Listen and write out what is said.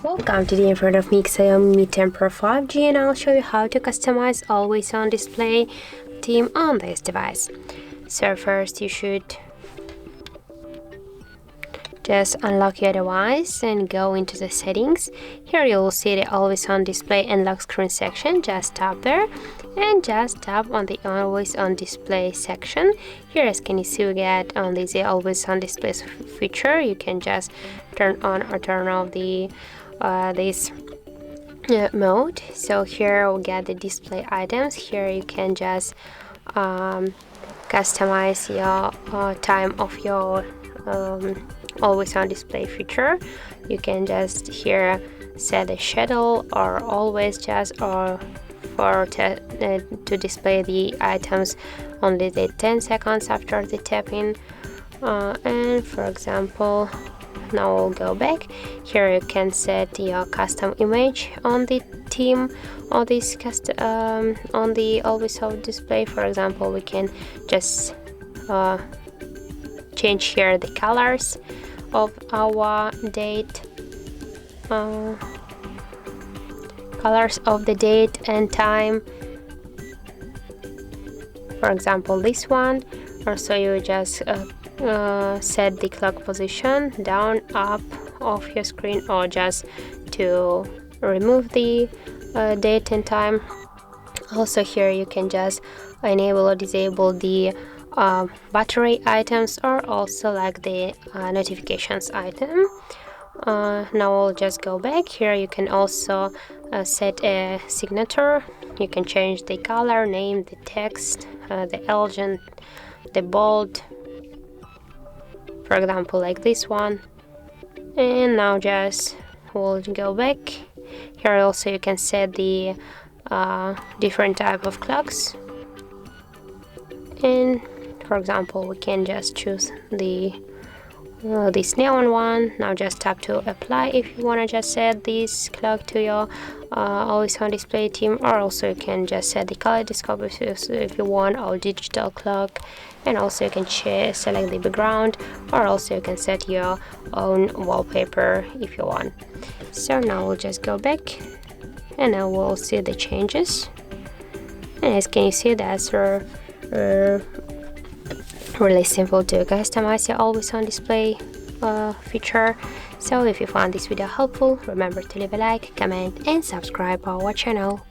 Welcome to the in front of me XIAOMI Mi 10 Pro 5G, and I'll show you how to customize always on display theme on this device. So first you should just unlock your device and go into the settings. Here you will see the always on display and lock screen section. Just tap there and just tap on the always on display section. Here, as can you see, we get on this always on display feature. You can just turn on or turn off the this mode. So here we'll get the display items. Here you can just customize your time of your always on display feature. You can just here set a schedule or always just or for to display the items only the 10 seconds after the tapping, and for example, now we'll go back. Here you can set your custom image on the theme or this on the always on display. For example, we can just change here the colors of our date, colors of the date and time. For example, this one. Also, you just set the clock position down, up, off your screen, or just to remove the date and time. Also, here you can just enable or disable the battery items, or also like the notifications item. Now we'll just go back. Here you can also set a signature. You can change the color, name, the text, the elegant, the bold, for example, like this one. And now just we'll go back. Here also you can set the different type of clocks, and for example, we can just choose the this neon one. Now just tap to apply if you want to just set this clock to your always on display theme, or also you can just set the kaleidoscope if you want, or digital clock, and also you can select the background, or also you can set your own wallpaper if you want. So now we'll just go back and now we'll see the changes, and as can you see, that's really simple to customize your always on display feature. So if you found this video helpful, remember to leave a like, comment and subscribe our channel.